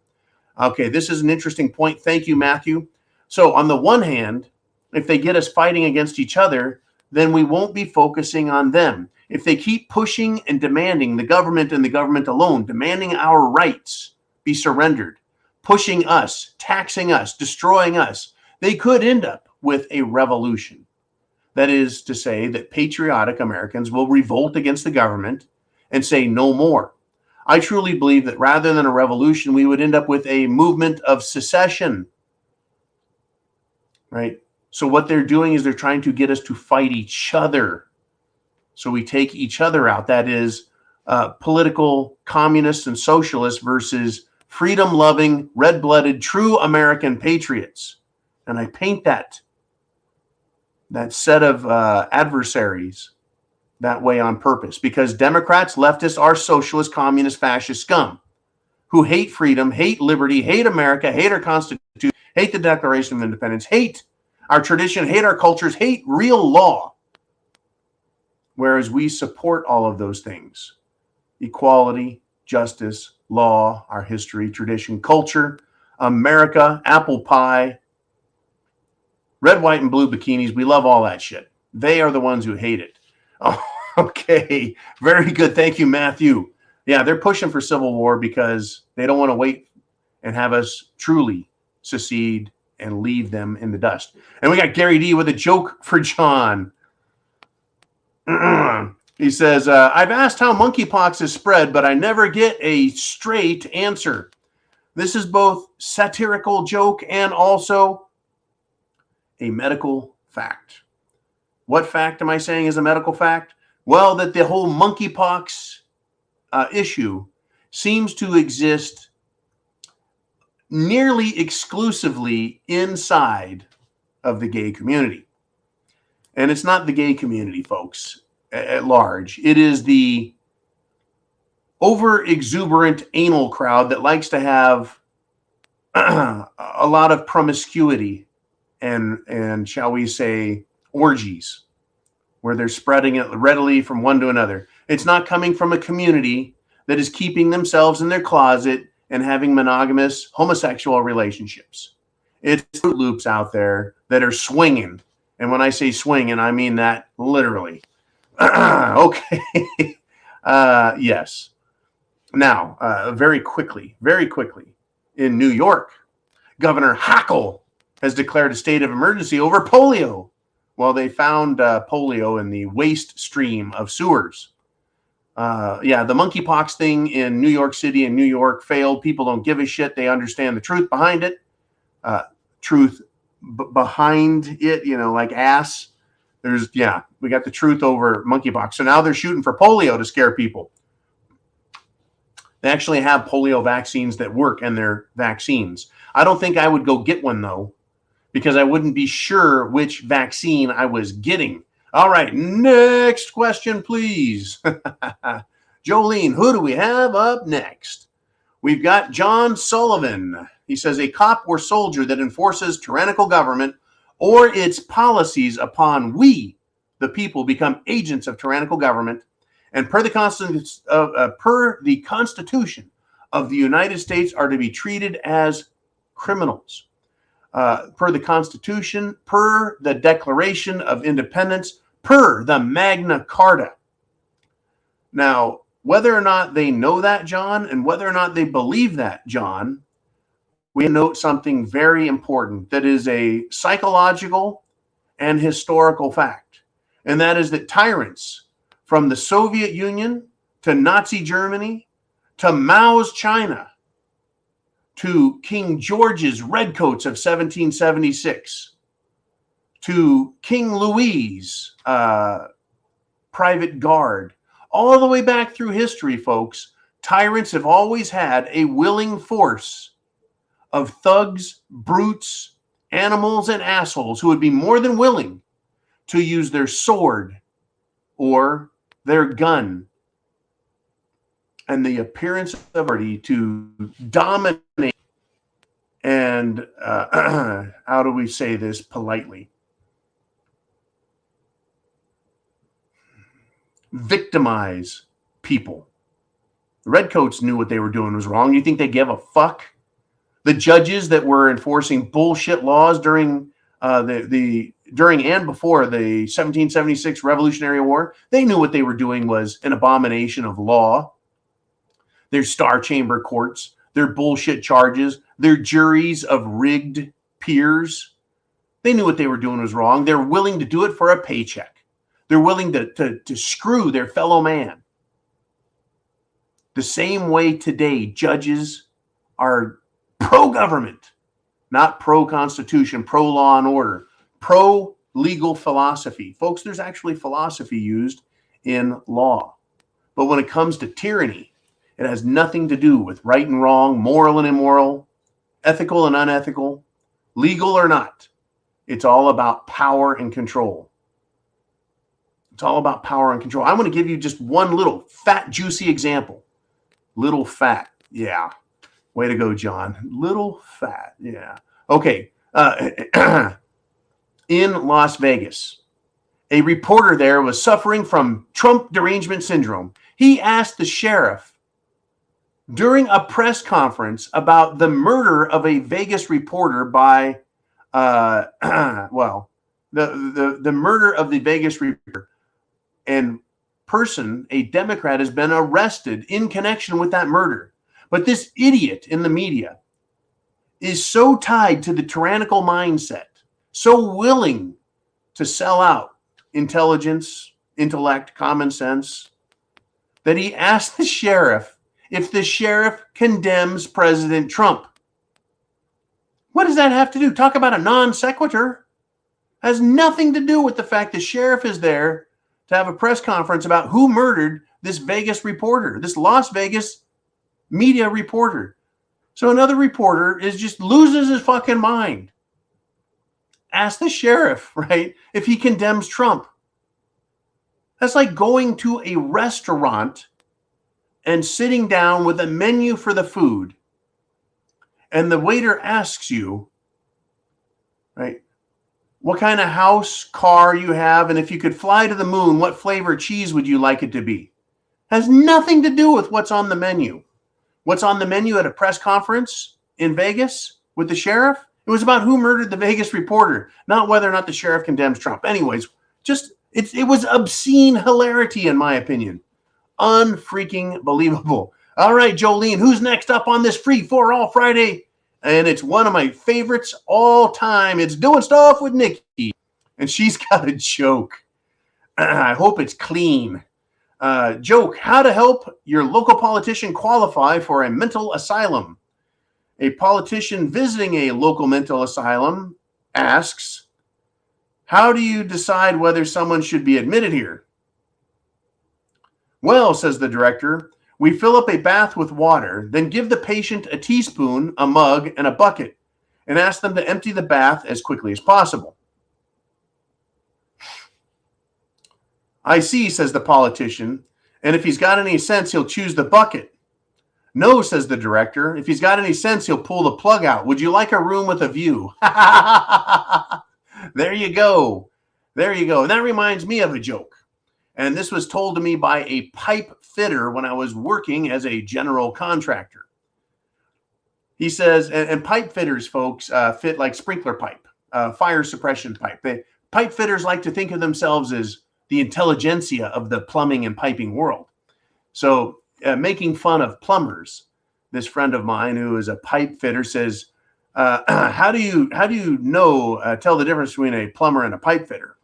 Okay, this is an interesting point. Thank you, Matthew. So on the one hand, if they get us fighting against each other, then we won't be focusing on them. If they keep pushing and demanding, the government and the government alone, demanding our rights be surrendered, pushing us, taxing us, destroying us, they could end up with a revolution. That is to say that patriotic Americans will revolt against the government and say no more. I truly believe that rather than a revolution, we would end up with a movement of secession. Right? So what they're doing is they're trying to get us to fight each other. So we take each other out. That is political communists and socialists versus freedom-loving, red-blooded, true American patriots. And I paint that set of adversaries that way on purpose, because Democrats, leftists are socialist, communist, fascist scum who hate freedom, hate liberty, hate America, hate our Constitution, hate the Declaration of Independence, hate our tradition, hate our cultures, hate real law. Whereas we support all of those things: equality, justice, law, our history, tradition, culture, America, apple pie, red, white, and blue bikinis. We love all that shit. They are the ones who hate it. Oh, okay. Very good. Thank you, Matthew. Yeah, they're pushing for civil war because they don't want to wait and have us truly secede and leave them in the dust. And we got Gary D with a joke for John. He says, I've asked how monkeypox is spread, but I never get a straight answer. This is both satirical joke and also a medical fact. What fact am I saying is a medical fact? Well, that the whole monkeypox issue seems to exist nearly exclusively inside of the gay community. And it's not the gay community, folks, at large. It is the over-exuberant anal crowd that likes to have a lot of promiscuity and shall we say, orgies, where they're spreading it readily from one to another. It's not coming from a community that is keeping themselves in their closet and having monogamous homosexual relationships. It's Fruit Loops out there that are swinging And when I say swinging, I mean that literally. Okay. Yes. Now, very quickly, in New York, Governor Hochul has declared a state of emergency over polio. Well, they found polio in the waste stream of sewers. Yeah, the monkeypox thing in New York City and New York failed. People don't give a shit. They understand the truth behind it. Behind it, like ass. We got the truth over monkeypox. So now they're shooting for polio to scare people. They actually have polio vaccines that work, and they're vaccines. I don't think I would go get one, though, because I wouldn't be sure which vaccine I was getting. All right, next question, please. Jolene, who do we have up next? We've got John Sullivan. He says, a cop or soldier that enforces tyrannical government or its policies upon we, the people, become agents of tyrannical government, and per the Constitution of the United States are to be treated as criminals. Per the Constitution, per the Declaration of Independence, per the Magna Carta. Now, whether or not they know that, John, and whether or not they believe that, John, we note something very important that is a psychological and historical fact, and that is that tyrants from the Soviet Union to Nazi Germany to Mao's China to King George's Redcoats of 1776 to King Louis's private guard, all the way back through history, folks, tyrants have always had a willing force of thugs, brutes, animals, and assholes who would be more than willing to use their sword or their gun and the appearance of authority to dominate and, how do we say this politely? Victimize people. The Redcoats knew what they were doing was wrong. You think they give a fuck? The judges that were enforcing bullshit laws during during and before the 1776 Revolutionary War, they knew what they were doing was an abomination of law. Their star chamber courts, their bullshit charges, their juries of rigged peers. They knew what they were doing was wrong. They're willing to do it for a paycheck. They're willing to screw their fellow man. The same way today, judges are pro-government, not pro-constitution, pro-law and order, pro-legal philosophy. Folks, there's actually philosophy used in law. But when it comes to tyranny, it has nothing to do with right and wrong, moral and immoral, ethical and unethical, legal or not. It's all about power and control. It's all about power and control. I want to give you just one little fat, juicy example. Little fat. Yeah. Way to go, John. Little fat. Yeah. Okay. In Las Vegas, a reporter there was suffering from Trump derangement syndrome. He asked the sheriff during a press conference about the murder of a Vegas reporter by, the murder of the Vegas reporter. And person, a Democrat, has been arrested in connection with that murder. But this idiot in the media is so tied to the tyrannical mindset, so willing to sell out intelligence, intellect, common sense, that he asked the sheriff if the sheriff condemns President Trump. What does that have to do? Talk about a non sequitur. Has nothing to do with the fact the sheriff is there to have a press conference about who murdered this Vegas reporter, this Las Vegas media reporter. So another reporter just loses his fucking mind. Ask the sheriff, right, if he condemns Trump. That's like going to a restaurant and sitting down with a menu for the food. And the waiter asks you, right, what kind of house, car you have, and if you could fly to the moon, what flavor cheese would you like it to be? Has nothing to do with what's on the menu. What's on the menu at a press conference in Vegas with the sheriff? It was about who murdered the Vegas reporter, not whether or not the sheriff condemns Trump. Anyways, it was obscene hilarity, in my opinion. Unfreaking believable. All right, Jolene, who's next up on this Free for All Friday? And it's one of my favorites all time. It's Doing Stuff with Nikki. And she's got a joke. I hope it's clean. Joke, how to help your local politician qualify for a mental asylum. A politician visiting a local mental asylum asks, how do you decide whether someone should be admitted here? Well, says the director, we fill up a bath with water, then give the patient a teaspoon, a mug, and a bucket, and ask them to empty the bath as quickly as possible. I see, says the politician, and if he's got any sense, he'll choose the bucket. No, says the director, if he's got any sense, he'll pull the plug out. Would you like a room with a view? There you go. There you go. And that reminds me of a joke. And this was told to me by a pipe fitter when I was working as a general contractor. He says, and pipe fitters, folks, fit like sprinkler pipe, fire suppression pipe. Pipe fitters like to think of themselves as the intelligentsia of the plumbing and piping world. So making fun of plumbers, this friend of mine who is a pipe fitter says, how do you know, tell the difference between a plumber and a pipe fitter?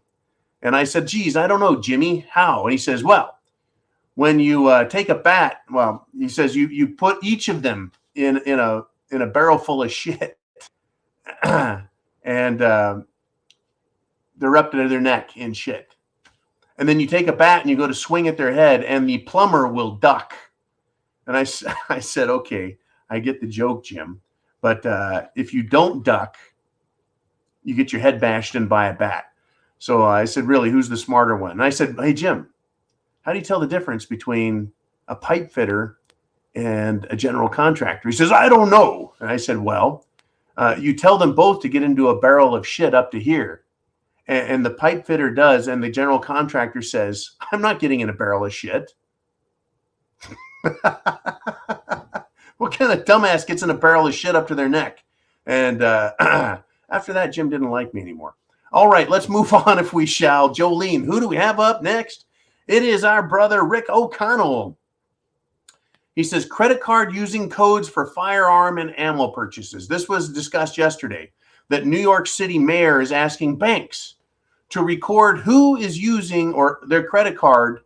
And I said, geez, I don't know, Jimmy, how? And he says, well, when you take a bat, well, he says, you put each of them in a barrel full of shit and they're up to their neck in shit. And then you take a bat and you go to swing at their head and the plumber will duck. And I said, okay, I get the joke, Jim. But if you don't duck, you get your head bashed in by a bat. So I said, really, who's the smarter one? And I said, hey, Jim, how do you tell the difference between a pipe fitter and a general contractor? He says, I don't know. And I said, well, you tell them both to get into a barrel of shit up to here. And the pipe fitter does, and the general contractor says, I'm not getting in a barrel of shit. What kind of dumbass gets in a barrel of shit up to their neck? And after that, Jim didn't like me anymore. All right, let's move on if we shall. Jolene, who do we have up next? It is our brother, Rick O'Connell. He says, credit card using codes for firearm and ammo purchases. This was discussed yesterday, that New York City mayor is asking banks to record who is using or their credit card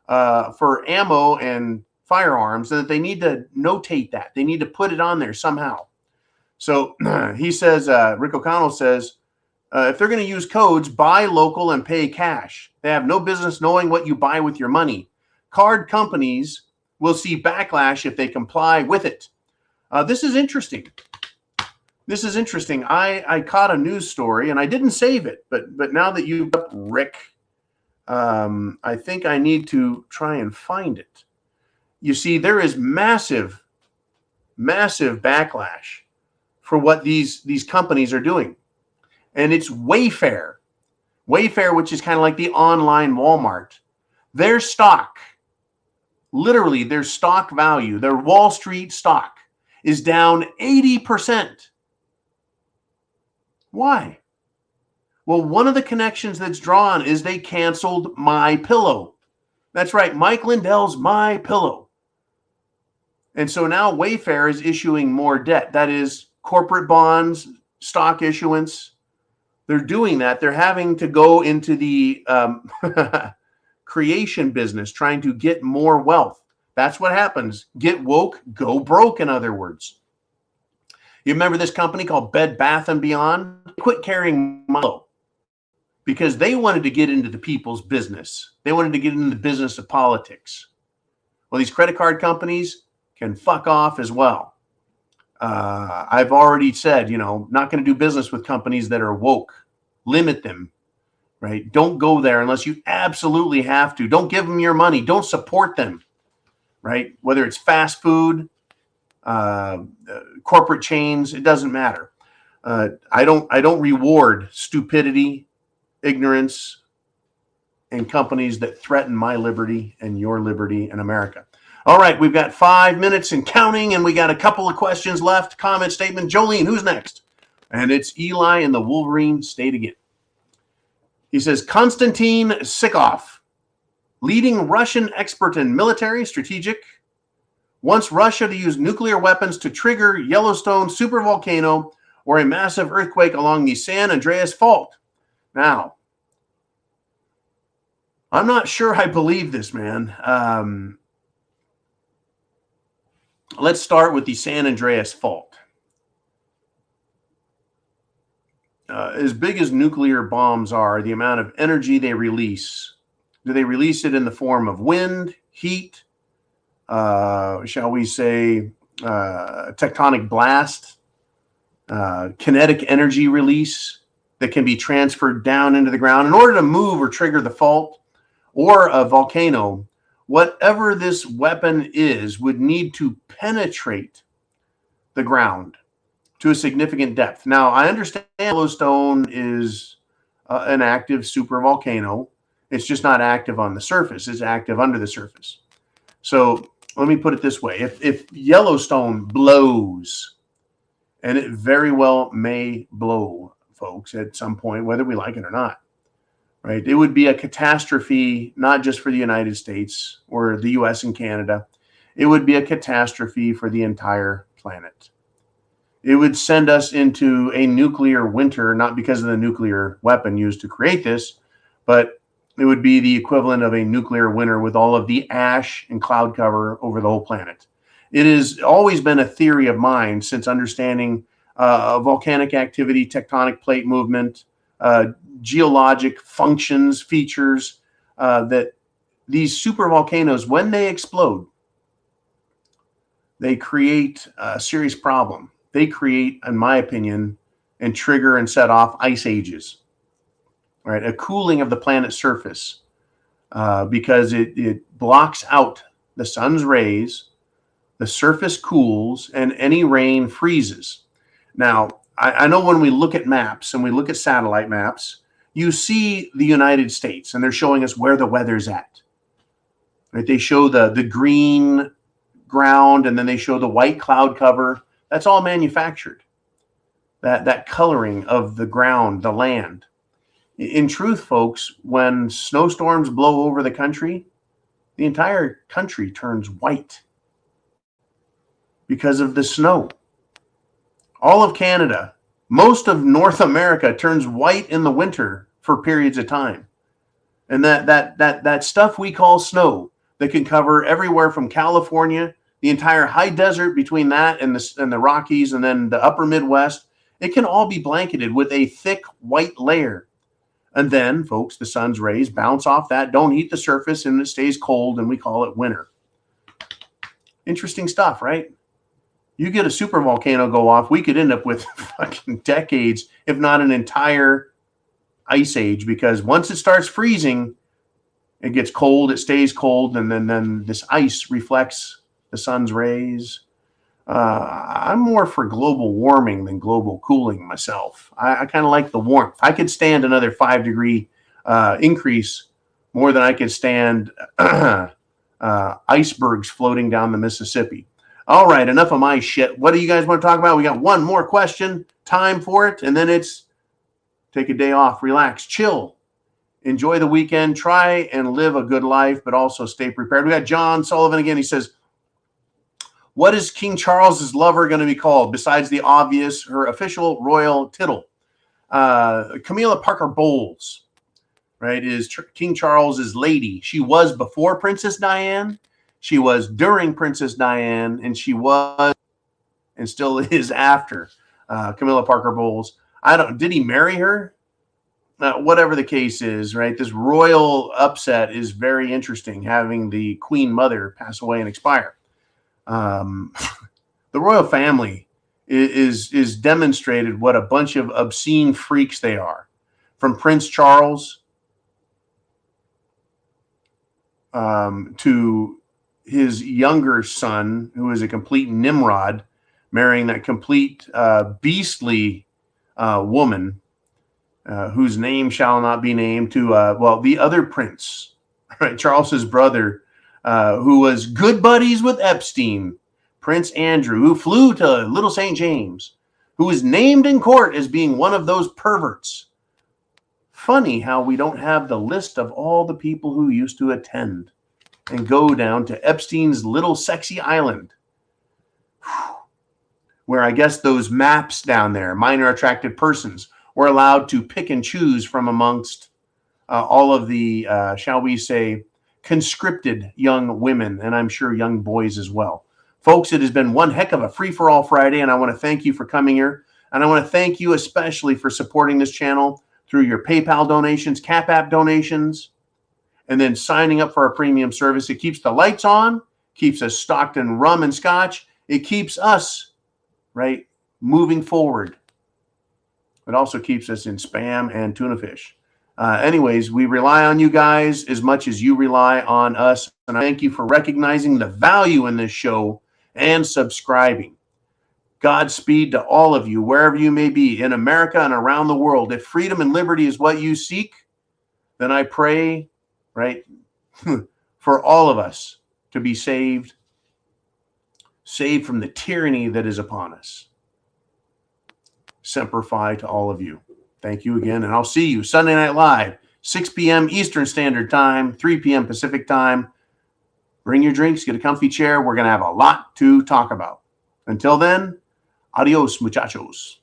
for ammo and firearms, and that they need to notate that. They need to put it on there somehow. So he says, Rick O'Connell says, if they're going to use codes, buy local and pay cash. They have no business knowing what you buy with your money. Card companies will see backlash if they comply with it. This is interesting. This is interesting. I caught a news story and I didn't save it, but now that you've got Rick, I think I need to try and find it. You see, there is massive backlash for what these companies are doing. And it's Wayfair, which is kind of like the online Walmart. Their stock, literally their stock value, their Wall Street stock is down 80%. Why? Well, one of the connections that's drawn is they canceled My Pillow. That's right, Mike Lindell's My Pillow. And so now Wayfair is issuing more debt. That is corporate bonds, stock issuance. They're doing that. They're having to go into the creation business, trying to get more wealth. That's what happens. Get woke, go broke, in other words. You remember this company called Bed Bath & Beyond? They quit carrying Milo because they wanted to get into the people's business. They wanted to get into the business of politics. Well, these credit card companies can fuck off as well. I've already said, not going to do business with companies that are woke. Limit them, right? Don't go there unless you absolutely have to. Don't give them your money. Don't support them, right? Whether it's fast food, corporate chains, it doesn't matter. I don't reward stupidity, ignorance, and companies that threaten my liberty and your liberty in America. All right, we've got 5 minutes and counting, and we got a couple of questions left. Comment, statement. Jolene, who's next? And it's Eli and the Wolverine State again. He says, Konstantin Sikov, leading Russian expert in military strategic, wants Russia to use nuclear weapons to trigger Yellowstone supervolcano or a massive earthquake along the San Andreas Fault. Now, I'm not sure I believe this, man. Let's start with the San Andreas Fault. As big as nuclear bombs are, the amount of energy they release, do they release it in the form of wind, heat, shall we say, tectonic blast, kinetic energy release that can be transferred down into the ground in order to move or trigger the fault or a volcano? Whatever this weapon is would need to penetrate the ground to a significant depth. Now, I understand Yellowstone is an active supervolcano. It's just not active on the surface. It's active under the surface. So let me put it this way. If Yellowstone blows, and it very well may blow, folks, at some point, whether we like it or not, right? It would be a catastrophe, not just for the United States or the US and Canada. It would be a catastrophe for the entire planet. It would send us into a nuclear winter, not because of the nuclear weapon used to create this, but it would be the equivalent of a nuclear winter with all of the ash and cloud cover over the whole planet. It has always been a theory of mine since understanding volcanic activity, tectonic plate movement, geologic functions, features, that these supervolcanoes, when they explode, they create a serious problem. They create, in my opinion, and trigger and set off ice ages, right? A cooling of the planet's surface because it blocks out the sun's rays, the surface cools, and any rain freezes. Now, I know when we look at maps and we look at satellite maps, you see the United States, and they're showing us where the weather's at. Right? They show the green ground, and then they show the white cloud cover. That's all manufactured. That coloring of the ground, the land. In truth, folks, when snowstorms blow over the country, the entire country turns white because of the snow. All of Canada, most of North America turns white in the winter for periods of time. And that stuff we call snow that can cover everywhere from California, the entire high desert between that and the Rockies, and then the upper Midwest, it can all be blanketed with a thick white layer. And then, folks, the sun's rays bounce off that, don't heat the surface, and it stays cold, and we call it winter. Interesting stuff, right? You get a supervolcano go off, we could end up with fucking decades, if not an entire ice age, because once it starts freezing, it gets cold, it stays cold, and then this ice reflects the sun's rays. I'm more for global warming than global cooling myself. I kind of like the warmth. I could stand another 5-degree increase more than I could stand icebergs floating down the Mississippi. All right, enough of my shit. What do you guys want to talk about? We got one more question, time for it, and then it's take a day off, relax, chill, enjoy the weekend, try and live a good life, but also stay prepared. We got John Sullivan again. He says, what is King Charles's lover going to be called besides the obvious, her official royal tittle? Camilla Parker Bowles, right, is King Charles's lady. She was before Princess Diane. She was during Princess Diane, and she was and still is after Camilla Parker Bowles. Did he marry her? Whatever the case is, right? This royal upset is very interesting, having the Queen Mother pass away and expire. The royal family is demonstrated what a bunch of obscene freaks they are. From Prince Charles to his younger son, who is a complete Nimrod, marrying that complete beastly woman whose name shall not be named, to the other prince, right? Charles's brother, who was good buddies with Epstein, Prince Andrew, who flew to Little St. James who was named in court as being one of those perverts. Funny how we don't have the list of all the people who used to attend and go down to Epstein's little sexy island, where I guess those maps down there, minor attracted persons, were allowed to pick and choose from amongst all of the, shall we say, conscripted young women, and I'm sure young boys as well. Folks, it has been one heck of a free-for-all Friday, and I want to thank you for coming here. And I want to thank you especially for supporting this channel through your PayPal donations, CashApp donations, and then signing up for our premium service. It keeps the lights on, keeps us stocked in rum and scotch. It keeps us, right, moving forward. It also keeps us in spam and tuna fish. Anyways, we rely on you guys as much as you rely on us. And I thank you for recognizing the value in this show and subscribing. Godspeed to all of you, wherever you may be, in America and around the world. If freedom and liberty is what you seek, then I pray, right, for all of us to be saved from the tyranny that is upon us. Semper Fi to all of you. Thank you again, and I'll see you Sunday Night Live, 6 p.m. Eastern Standard Time, 3 p.m. Pacific Time. Bring your drinks, get a comfy chair. We're going to have a lot to talk about. Until then, adios, muchachos.